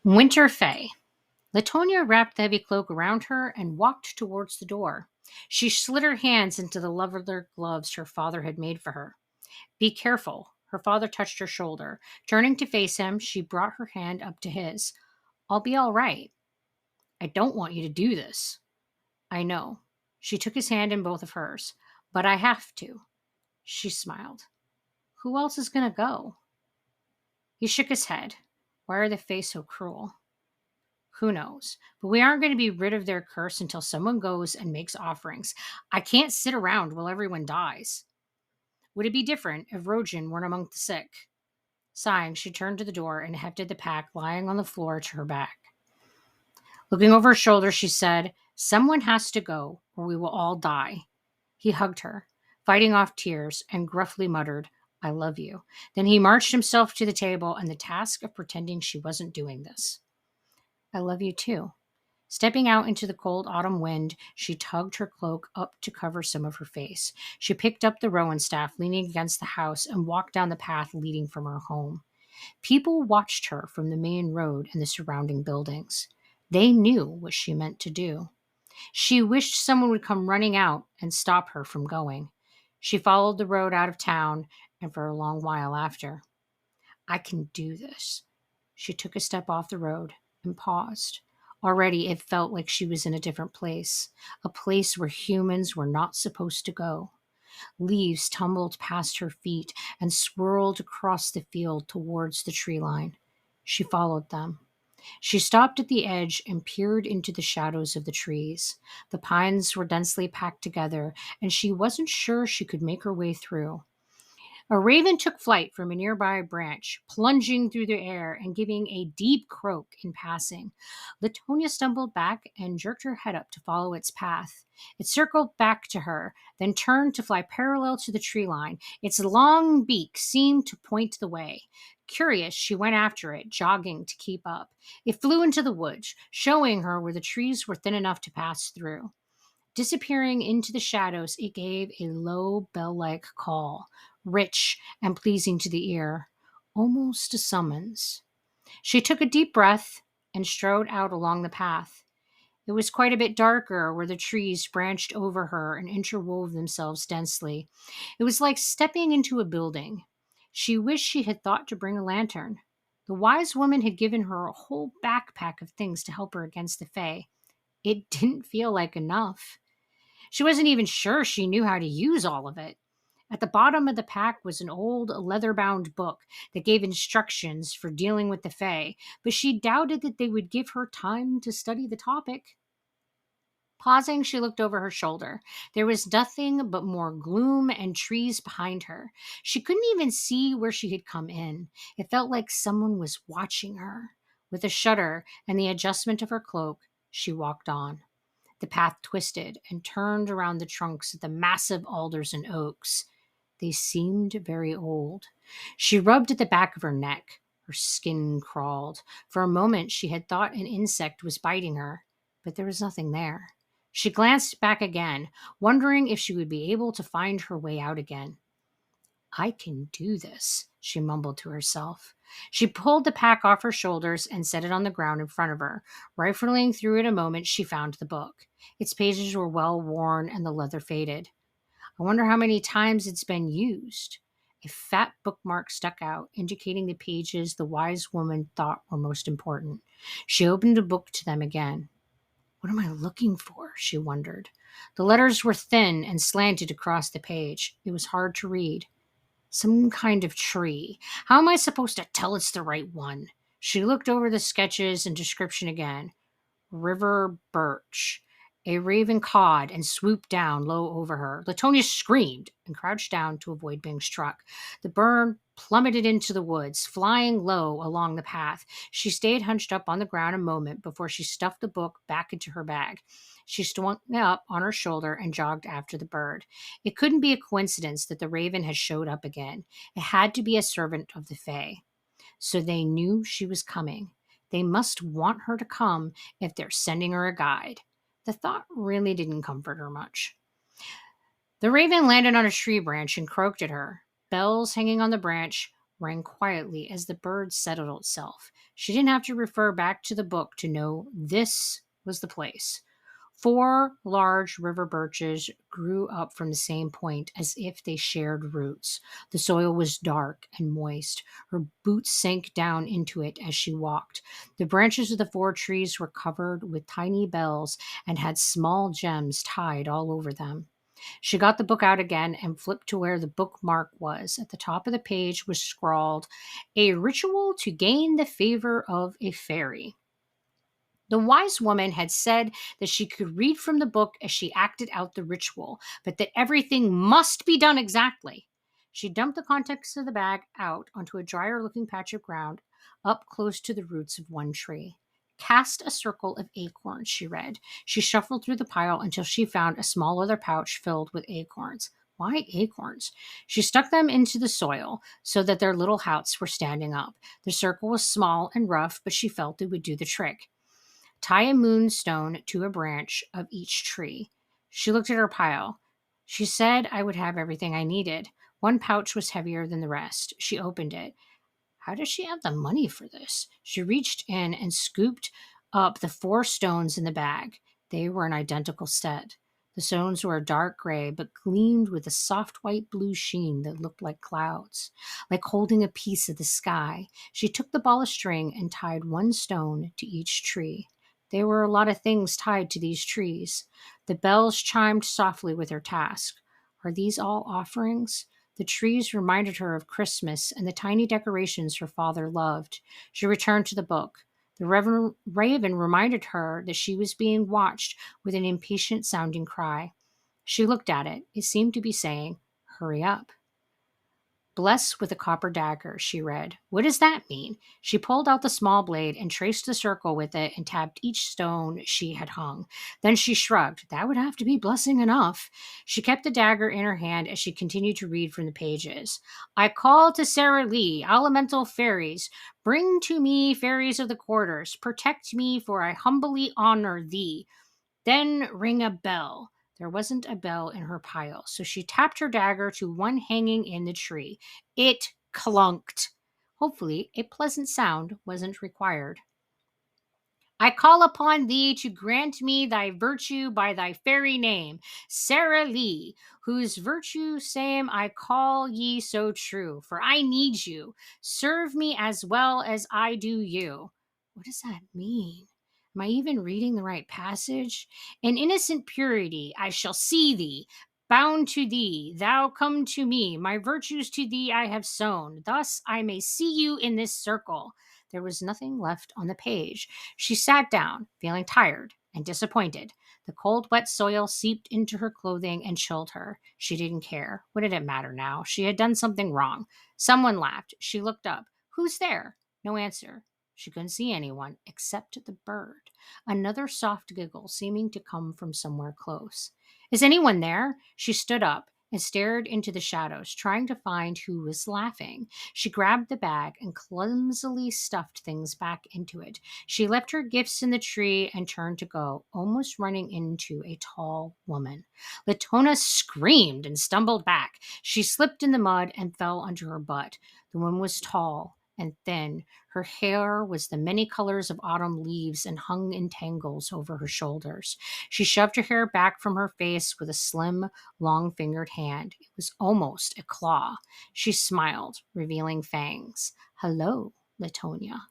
Winter Fae. Latonia wrapped the heavy cloak around her and walked towards the door. She slid her hands into the leather gloves her father had made for her. Be careful. Her father touched her shoulder. Turning to face him, she brought her hand up to his. I'll be all right. I don't want you to do this. I know. She took his hand in both of hers. But I have to. She smiled. Who else is going to go? He shook his head. Why are the Fae so cruel? Who knows? But we aren't going to be rid of their curse until someone goes and makes offerings. I can't sit around while everyone dies. Would it be different if Rojan weren't among the sick? Sighing, she turned to the door and hefted the pack lying on the floor to her back. Looking over her shoulder, she said, Someone has to go, or we will all die. He hugged her, fighting off tears, and gruffly muttered, I love you. Then he marched himself to the table and the task of pretending she wasn't doing this. I love you too. Stepping out into the cold autumn wind, she tugged her cloak up to cover some of her face. She picked up the rowan staff leaning against the house and walked down the path leading from her home. People watched her from the main road and the surrounding buildings. They knew what she meant to do. She wished someone would come running out and stop her from going. She followed the road out of town and for a long while after. I can do this. She took a step off the road and paused. Already it felt like she was in a different place, a place where humans were not supposed to go. Leaves tumbled past her feet and swirled across the field towards the tree line. She followed them. She stopped at the edge and peered into the shadows of the trees. The pines were densely packed together, and she wasn't sure she could make her way through. A raven took flight from a nearby branch, plunging through the air and giving a deep croak in passing. Latonia stumbled back and jerked her head up to follow its path. It circled back to her, then turned to fly parallel to the tree line. Its long beak seemed to point the way. Curious, she went after it, jogging to keep up. It flew into the woods, showing her where the trees were thin enough to pass through. Disappearing into the shadows, it gave a low bell-like call, rich and pleasing to the ear, almost a summons. She took a deep breath and strode out along the path. It was quite a bit darker where the trees branched over her and interwove themselves densely. It was like stepping into a building. She wished she had thought to bring a lantern. The wise woman had given her a whole backpack of things to help her against the Fae. It didn't feel like enough. She wasn't even sure she knew how to use all of it. At the bottom of the pack was an old leather bound book that gave instructions for dealing with the Fae, but she doubted that they would give her time to study the topic. Pausing, she looked over her shoulder. There was nothing but more gloom and trees behind her. She couldn't even see where she had come in. It felt like someone was watching her. With a shudder and the adjustment of her cloak, she walked on. The path twisted and turned around the trunks of the massive alders and oaks. They seemed very old. She rubbed at the back of her neck. Her skin crawled. For a moment, she had thought an insect was biting her, but there was nothing there. She glanced back again, wondering if she would be able to find her way out again. I can do this, she mumbled to herself. She pulled the pack off her shoulders and set it on the ground in front of her. Rifling through it a moment, she found the book. Its pages were well worn and the leather faded. I wonder how many times it's been used. A fat bookmark stuck out, indicating the pages the wise woman thought were most important. She opened the book to them again. What am I looking for? She wondered. The letters were thin and slanted across the page. It was hard to read. Some kind of tree. How am I supposed to tell it's the right one? She looked over the sketches and description again. River birch. A raven cawed and swooped down low over her. Latonia screamed and crouched down to avoid being struck. The bird plummeted into the woods, flying low along the path. She stayed hunched up on the ground a moment before she stuffed the book back into her bag. She swung up on her shoulder and jogged after the bird. It couldn't be a coincidence that the raven had showed up again. It had to be a servant of the Fae. So they knew she was coming. They must want her to come if they're sending her a guide. The thought really didn't comfort her much. The raven landed on a tree branch and croaked at her. Bells hanging on the branch rang quietly as the bird settled itself. She didn't have to refer back to the book to know this was the place. 4 large river birches grew up from the same point as if they shared roots. The soil was dark and moist. Her boots sank down into it as she walked. The branches of the 4 trees were covered with tiny bells and had small gems tied all over them. She got the book out again and flipped to where the bookmark was. At the top of the page was scrawled, "A ritual to gain the favor of a fairy." The wise woman had said that she could read from the book as she acted out the ritual, but that everything must be done exactly. She dumped the contents of the bag out onto a drier looking patch of ground up close to the roots of one tree. "Cast a circle of acorns," she read. She shuffled through the pile until she found a small leather pouch filled with acorns. Why acorns? She stuck them into the soil so that their little houses were standing up. The circle was small and rough, but she felt it would do the trick. Tie a moonstone to a branch of each tree. She looked at her pile. She said I would have everything I needed. One pouch was heavier than the rest. She opened it. How does she have the money for this? She reached in and scooped up the 4 stones in the bag. They were an identical set. The stones were a dark gray, but gleamed with a soft white blue sheen that looked like clouds, like holding a piece of the sky. She took the ball of string and tied 1 stone to each tree. There were a lot of things tied to these trees. The bells chimed softly with her task. Are these all offerings? The trees reminded her of Christmas and the tiny decorations her father loved. She returned to the book. The raven reminded her that she was being watched with an impatient sounding cry. She looked at it. It seemed to be saying, "Hurry up." "Bless with a copper dagger," she read. What does that mean? She pulled out the small blade and traced a circle with it and tapped each stone she had hung. Then she shrugged. That would have to be blessing enough. She kept the dagger in her hand as she continued to read from the pages. "I call to Sarah Lee, elemental fairies. Bring to me fairies of the quarters. Protect me, for I humbly honor thee. Then ring a bell." There wasn't a bell in her pile, so she tapped her dagger to one hanging in the tree. It clunked. Hopefully, a pleasant sound wasn't required. "I call upon thee to grant me thy virtue by thy fairy name, Sarah Lee, whose virtue same I call ye so true, for I need you. Serve me as well as I do you." What does that mean? Am I even reading the right passage? "In innocent purity I shall see thee, bound to thee, thou come to me, my virtues to thee I have sown, thus I may see you in this circle." There was nothing left on the page. She sat down, feeling tired and disappointed. The cold, wet soil seeped into her clothing and chilled her. She didn't care. What did it matter now? She had done something wrong. Someone laughed. She looked up. "Who's there?" No answer. She couldn't see anyone except the bird. Another soft giggle seeming to come from somewhere close. "Is anyone there?" She stood up and stared into the shadows, trying to find who was laughing. She grabbed the bag and clumsily stuffed things back into it. She left her gifts in the tree and turned to go, almost running into a tall woman. Latona screamed and stumbled back. She slipped in the mud and fell onto her butt. The woman was tall and thin. Her hair was the many colors of autumn leaves and hung in tangles over her shoulders. She shoved her hair back from her face with a slim, long fingered hand. It was almost a claw. She smiled, revealing fangs. "Hello, Latonia."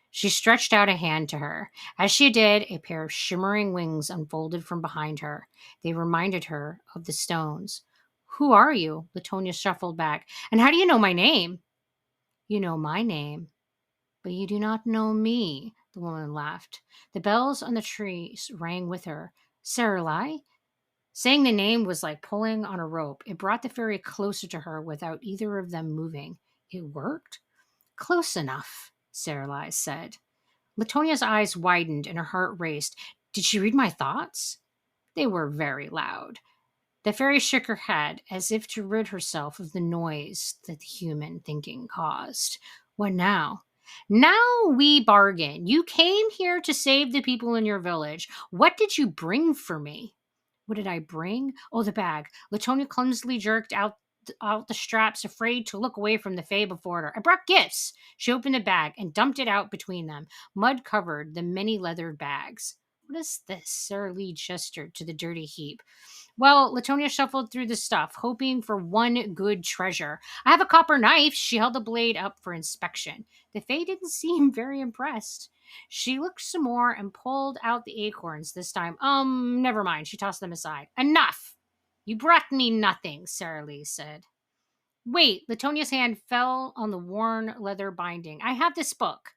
She stretched out a hand to her. As she did, a pair of shimmering wings unfolded from behind her. They reminded her of the stones. "Who are you?" Latonia shuffled back. "And how do you know my name?" "You know my name, but you do not know me," the woman laughed. The bells on the trees rang with her. "Saralai?" Saying the name was like pulling on a rope. It brought the fairy closer to her without either of them moving. It worked? "Close enough," Saralai said. Latonia's eyes widened and her heart raced. Did she read my thoughts? They were very loud. The fairy shook her head as if to rid herself of the noise that the human thinking caused. "What now?" "Now we bargain. You came here to save the people in your village. What did you bring for me?" What did I bring? Oh, the bag. Latonia clumsily jerked out out the straps, afraid to look away from the Fae before her. I brought gifts. She opened the bag and dumped it out between them. Mud covered the many leathered bags. What is this? Sarah Lee gestured to the dirty heap. Well, Latonia shuffled through the stuff, hoping for one good treasure. I have a copper knife. She held the blade up for inspection. The Fae didn't seem very impressed. She looked some more and pulled out the acorns this time. Never mind. She tossed them aside. Enough! You brought me nothing, Sarah Lee said. Wait, Latonia's hand fell on the worn leather binding. I have this book.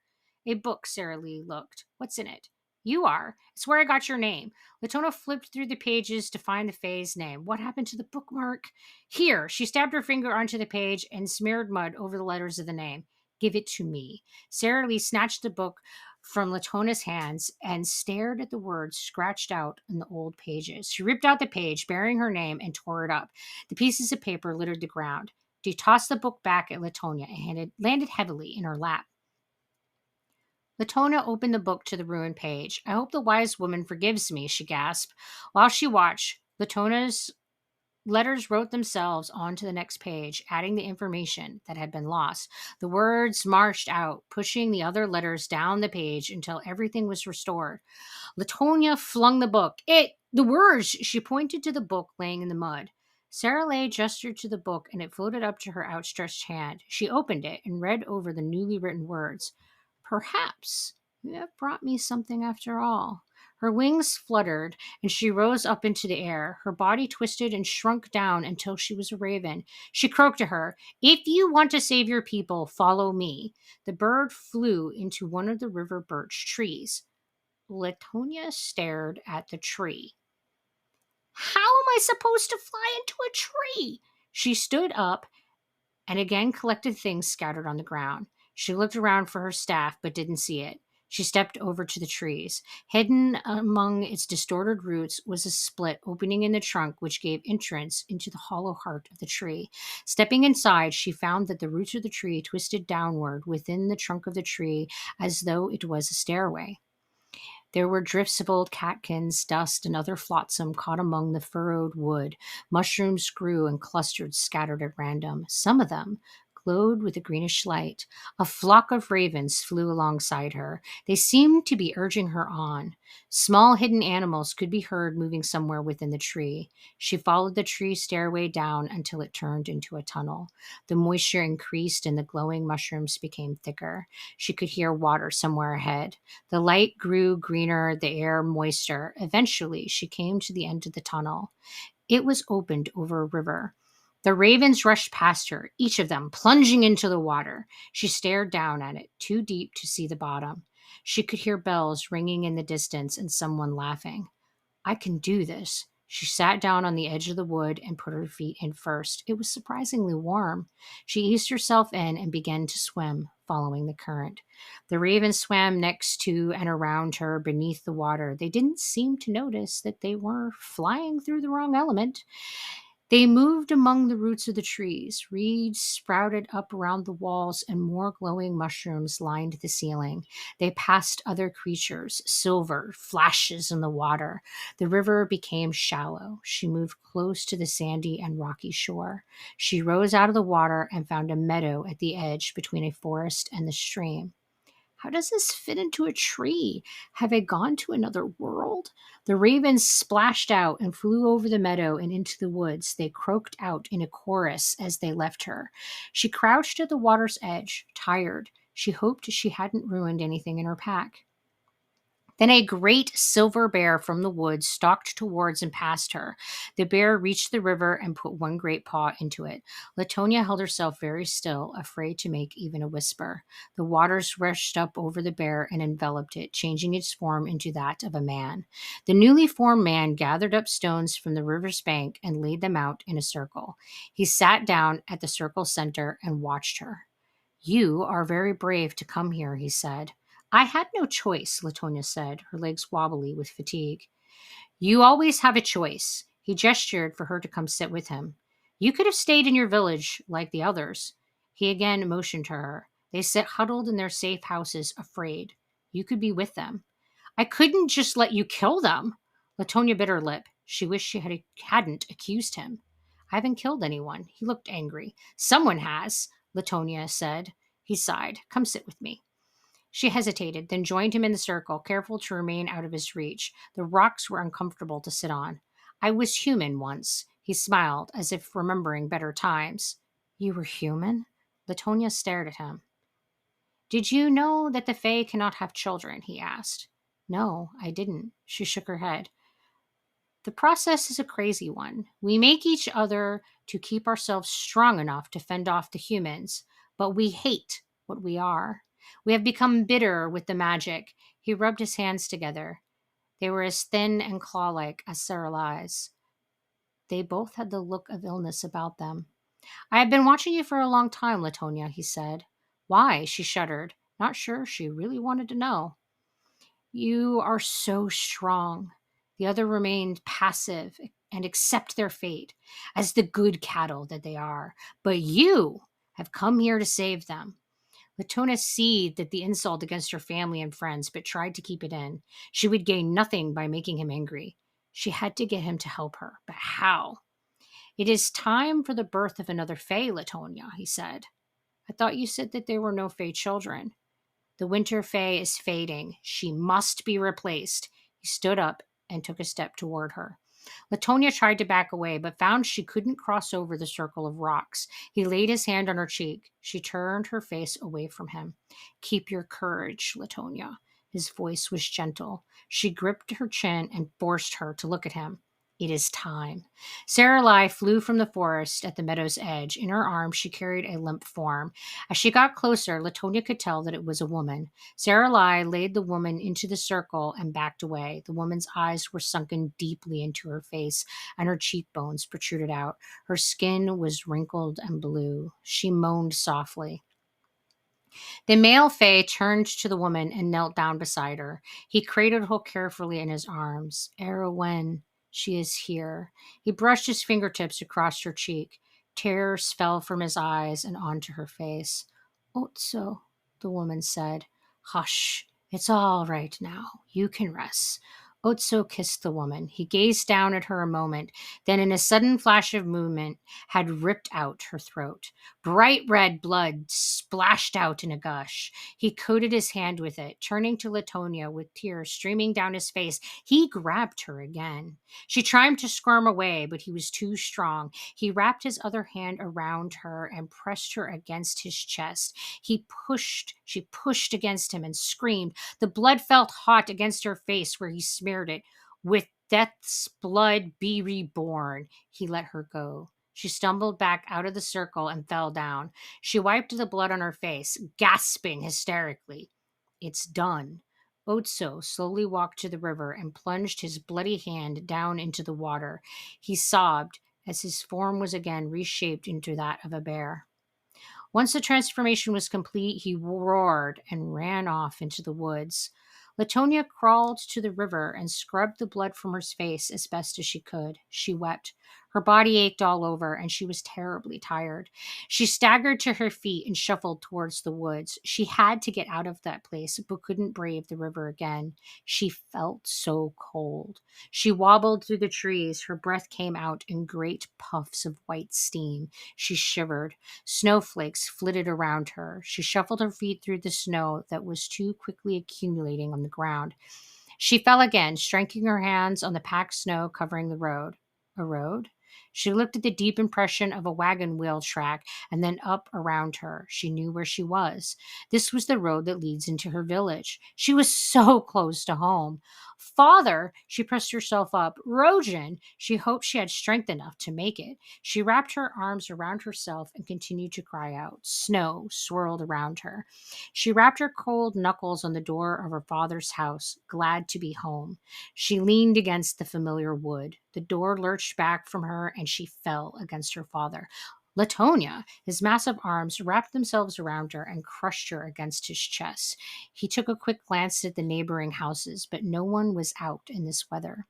A book, Sarah Lee looked. What's in it? You are. It's where I got your name. Latonia flipped through the pages to find the Fae's name. What happened to the bookmark? Here. She stabbed her finger onto the page and smeared mud over the letters of the name. Give it to me. Sarah Lee snatched the book from Latonia's hands and stared at the words scratched out in the old pages. She ripped out the page, bearing her name, and tore it up. The pieces of paper littered the ground. She tossed the book back at Latonia and it landed heavily in her lap. Latonia opened the book to the ruined page. I hope the wise woman forgives me, she gasped. While she watched, Latonia's letters wrote themselves onto the next page, adding the information that had been lost. The words marched out, pushing the other letters down the page until everything was restored. Latonia flung the book. The words! She pointed to the book laying in the mud. Sarah Lee gestured to the book and it floated up to her outstretched hand. She opened it and read over the newly written words. Perhaps you have brought me something after all. Her wings fluttered and she rose up into the air. Her body twisted and shrunk down until she was a raven. She croaked to her, If you want to save your people, follow me. The bird flew into one of the river birch trees. Latonia stared at the tree. How am I supposed to fly into a tree? She stood up and again collected things scattered on the ground. She looked around for her staff but didn't see it. She stepped over to the trees. Hidden among its distorted roots was a split opening in the trunk which gave entrance into the hollow heart of the tree. Stepping inside, she found that the roots of the tree twisted downward within the trunk of the tree as though it was a stairway. There were drifts of old catkins, dust, and other flotsam caught among the furrowed wood. Mushrooms grew and clustered, scattered at random. Some of them glowed with a greenish light. A flock of ravens flew alongside her. They seemed to be urging her on. Small hidden animals could be heard moving somewhere within the tree. She followed the tree stairway down until it turned into a tunnel. The moisture increased and the glowing mushrooms became thicker. She could hear water somewhere ahead. The light grew greener, the air moister. Eventually, she came to the end of the tunnel. It was opened over a river. The ravens rushed past her, each of them plunging into the water. She stared down at it, too deep to see the bottom. She could hear bells ringing in the distance and someone laughing. I can do this. She sat down on the edge of the wood and put her feet in first. It was surprisingly warm. She eased herself in and began to swim, following the current. The ravens swam next to and around her beneath the water. They didn't seem to notice that they were flying through the wrong element. They moved among the roots of the trees. Reeds sprouted up around the walls, and more glowing mushrooms lined the ceiling. They passed other creatures, silver flashes in the water. The river became shallow. She moved close to the sandy and rocky shore. She rose out of the water and found a meadow at the edge between a forest and the stream. How does this fit into a tree? Have I gone to another world? The ravens splashed out and flew over the meadow and into the woods. They croaked out in a chorus as they left her. She crouched at the water's edge, tired. She hoped she hadn't ruined anything in her pack. Then a great silver bear from the woods stalked towards and past her. The bear reached the river and put one great paw into it. Latonia held herself very still, afraid to make even a whisper. The waters rushed up over the bear and enveloped it, changing its form into that of a man. The newly formed man gathered up stones from the river's bank and laid them out in a circle. He sat down at the circle's center and watched her. You are very brave to come here, he said. I had no choice, Latonia said, her legs wobbly with fatigue. You always have a choice. He gestured for her to come sit with him. You could have stayed in your village like the others. He again motioned to her. They sat huddled in their safe houses, afraid. You could be with them. I couldn't just let you kill them. Latonia bit her lip. She wished she hadn't accused him. I haven't killed anyone. He looked angry. Someone has, Latonia said. He sighed. Come sit with me. She hesitated, then joined him in the circle, careful to remain out of his reach. The rocks were uncomfortable to sit on. I was human once. He smiled, as if remembering better times. You were human? Latonia stared at him. Did you know that the Fae cannot have children? He asked. No, I didn't. She shook her head. The process is a crazy one. We make each other to keep ourselves strong enough to fend off the humans, but we hate what we are. We have become bitter with the magic. He rubbed his hands together. They were as thin and claw like as Saralai's. They both had the look of illness about them. I have been watching you for a long time, Latonia, he said. Why? She shuddered, not sure she really wanted to know. You are so strong. The other remained passive and accept their fate as the good cattle that they are. But you have come here to save them. Latona seethed at the insult against her family and friends, but tried to keep it in. She would gain nothing by making him angry. She had to get him to help her. But how? It is time for the birth of another Fae, Latonia, he said. I thought you said that there were no Fae children. The winter Fae is fading. She must be replaced. He stood up and took a step toward her. Latonia tried to back away, but found she couldn't cross over the circle of rocks. He laid his hand on her cheek. She turned her face away from him. Keep your courage, Latonia. His voice was gentle. She gripped her chin and forced her to look at him. It is time. Saralai flew from the forest at the meadow's edge. In her arms, she carried a limp form. As she got closer, Latonia could tell that it was a woman. Saralai laid the woman into the circle and backed away. The woman's eyes were sunken deeply into her face, and her cheekbones protruded out. Her skin was wrinkled and blue. She moaned softly. The male Fae turned to the woman and knelt down beside her. He cradled her carefully in his arms. Erwin, she is here. He brushed his fingertips across her cheek. Tears fell from his eyes and onto her face. Otso, the woman said. Hush, it's all right now. You can rest. Otso kissed the woman. He gazed down at her a moment, then in a sudden flash of movement had ripped out her throat. Bright red blood splashed out in a gush. He coated his hand with it, turning to Latonia with tears streaming down his face. He grabbed her again. She tried to squirm away, but he was too strong. He wrapped his other hand around her and pressed her against his chest. She pushed against him and screamed. The blood felt hot against her face where he smeared it. With death's blood be reborn. He let her go. She stumbled back out of the circle and fell down. She wiped the blood on her face, gasping hysterically. It's done. Otso slowly walked to the river and plunged his bloody hand down into the water. He sobbed as his form was again reshaped into that of a bear. Once the transformation was complete, he roared and ran off into the woods. Latonia crawled to the river and scrubbed the blood from her face as best as she could. She wept. Her body ached all over, and she was terribly tired. She staggered to her feet and shuffled towards the woods. She had to get out of that place, but couldn't brave the river again. She felt so cold. She wobbled through the trees. Her breath came out in great puffs of white steam. She shivered. Snowflakes flitted around her. She shuffled her feet through the snow that was too quickly accumulating on the ground. She fell again, striking her hands on the packed snow covering the road. A road? She looked at the deep impression of a wagon wheel track and then up around her. She knew where she was. This was the road that leads into her village. She was so close to home. Father, she pressed herself up. Rojan, she hoped she had strength enough to make it. She wrapped her arms around herself and continued to cry out. Snow swirled around her. She wrapped her cold knuckles on the door of her father's house, glad to be home. She leaned against the familiar wood. The door lurched back from her and she fell against her father. Latonia, his massive arms wrapped themselves around her and crushed her against his chest. He took a quick glance at the neighboring houses, but no one was out in this weather.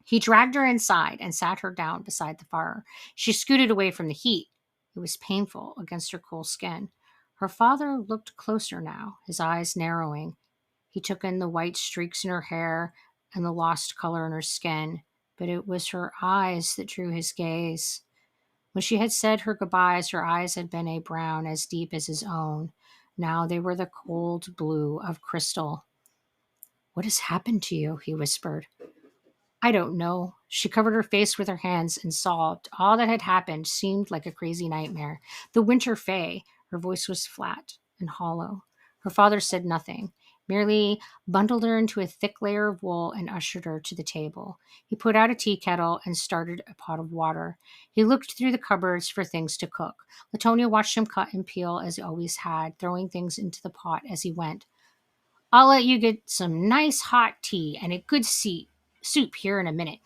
He dragged her inside and sat her down beside the fire. She scooted away from the heat. It was painful against her cool skin. Her father looked closer now, his eyes narrowing. He took in the white streaks in her hair and the lost color in her skin, but it was her eyes that drew his gaze. When she had said her goodbyes, her eyes had been a brown as deep as his own. Now they were the cold blue of crystal. What has happened to you? He whispered. I don't know. She covered her face with her hands and sobbed. All that had happened seemed like a crazy nightmare. The winter fae. Her voice was flat and hollow. Her father said nothing, merely bundled her into a thick layer of wool and ushered her to the table. He put out a tea kettle and started a pot of water. He looked through the cupboards for things to cook. Latonia watched him cut and peel as he always had, throwing things into the pot as he went. I'll let you get some nice hot tea and a good soup here in a minute.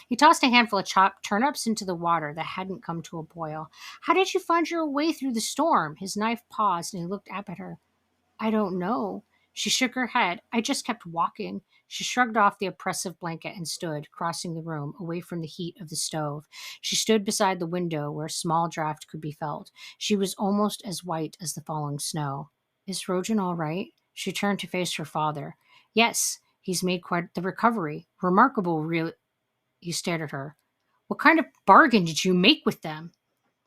He tossed a handful of chopped turnips into the water that hadn't come to a boil. How did you find your way through the storm? His knife paused and he looked up at her. I don't know. She shook her head. I just kept walking. She shrugged off the oppressive blanket and stood, crossing the room, away from the heat of the stove. She stood beside the window where a small draft could be felt. She was almost as white as the falling snow. Is Rojan all right? She turned to face her father. Yes, he's made quite the recovery. Remarkable, really. He stared at her. What kind of bargain did you make with them?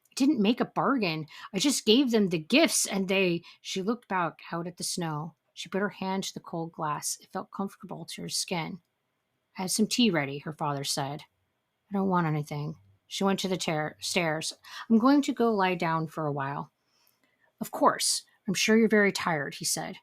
I didn't make a bargain. I just gave them the gifts and they. She looked back out at the snow. She put her hand to the cold glass. It felt comfortable to her skin. I have some tea ready, her father said. I don't want anything. She went to the stairs. I'm going to go lie down for a while. Of course. I'm sure you're very tired, he said.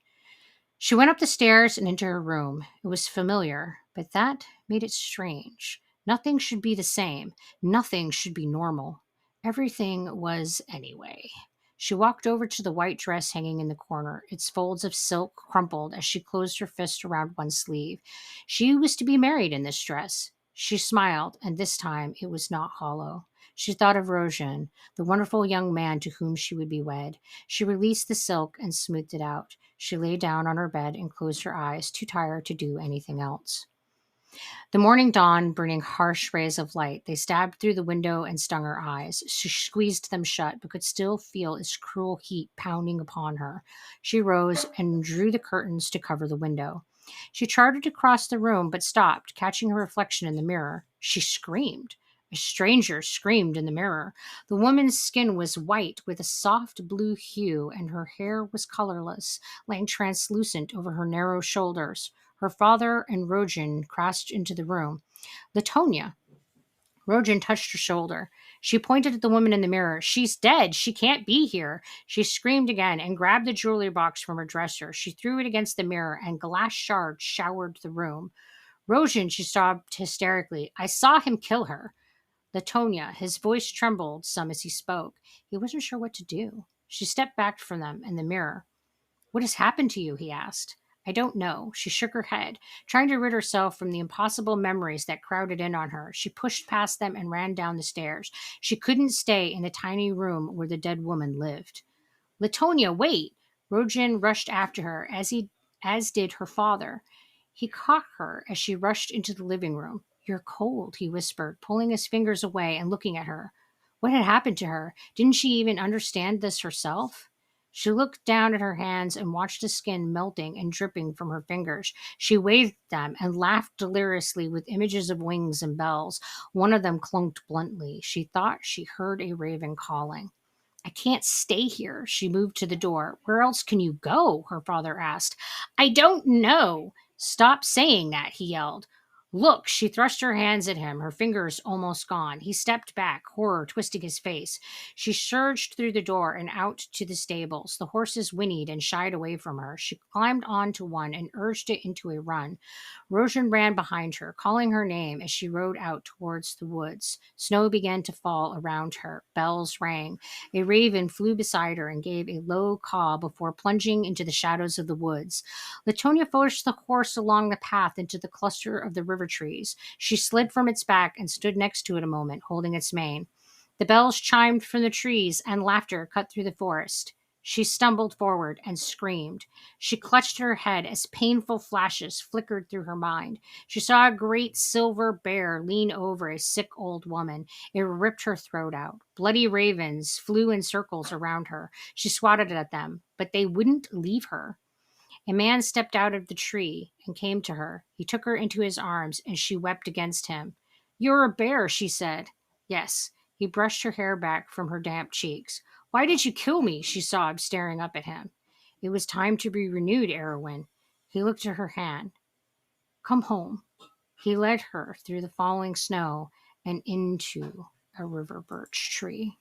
She went up the stairs and into her room. It was familiar, but that made it strange. Nothing should be the same. Nothing should be normal. Everything was anyway. She walked over to the white dress hanging in the corner, its folds of silk crumpled as she closed her fist around one sleeve. She was to be married in this dress. She smiled, and this time it was not hollow. She thought of Rojan, the wonderful young man to whom she would be wed. She released the silk and smoothed it out. She lay down on her bed and closed her eyes, too tired to do anything else. The morning dawn, bringing harsh rays of light, they stabbed through the window and stung her eyes. She squeezed them shut, but could still feel its cruel heat pounding upon her. She rose and drew the curtains to cover the window. She tried to cross the room, but stopped, catching her reflection in the mirror. She screamed. A stranger screamed in the mirror. The woman's skin was white with a soft blue hue, and her hair was colorless, lying translucent over her narrow shoulders. Her father and Rojan crashed into the room. Latonia. Rojan touched her shoulder. She pointed at the woman in the mirror. She's dead. She can't be here. She screamed again and grabbed the jewelry box from her dresser. She threw it against the mirror, and glass shards showered the room. Rojan, she sobbed hysterically. I saw him kill her. Latonia, his voice trembled some as he spoke. He wasn't sure what to do. She stepped back from them in the mirror. What has happened to you? He asked. I don't know. She shook her head, trying to rid herself from the impossible memories that crowded in on her. She pushed past them and ran down the stairs. She couldn't stay in the tiny room where the dead woman lived. Latonia, wait! Rojan rushed after her, as did her father. He caught her as she rushed into the living room. You're cold, he whispered, pulling his fingers away and looking at her. What had happened to her? Didn't she even understand this herself? She looked down at her hands and watched the skin melting and dripping from her fingers. She waved them and laughed deliriously with images of wings and bells. One of them clunked bluntly. She thought she heard a raven calling. I can't stay here. She moved to the door. Where else can you go? Her father asked. I don't know. Stop saying that, he yelled. Look, she thrust her hands at him, her fingers almost gone. He stepped back, horror twisting his face. She surged through the door and out to the stables. The horses whinnied and shied away from her. She climbed onto one and urged it into a run. Rojan ran behind her, calling her name as she rode out towards the woods. Snow began to fall around her. Bells rang. A raven flew beside her and gave a low caw before plunging into the shadows of the woods. Latonia forced the horse along the path into the cluster of the river trees. She slid from its back and stood next to it a moment, holding its mane. The bells chimed from the trees, and laughter cut through the forest. She stumbled forward and screamed. She clutched her head as painful flashes flickered through her mind. She saw a great silver bear lean over a sick old woman. It ripped her throat out. Bloody ravens flew in circles around her. She swatted at them, but they wouldn't leave her. A man stepped out of the tree and came to her. He took her into his arms, and she wept against him. You're a bear, she said. Yes. He brushed her hair back from her damp cheeks. Why did you kill me? She sobbed, staring up at him. It was time to be renewed, Erwin. He looked at her hand. Come home. He led her through the falling snow and into a river birch tree.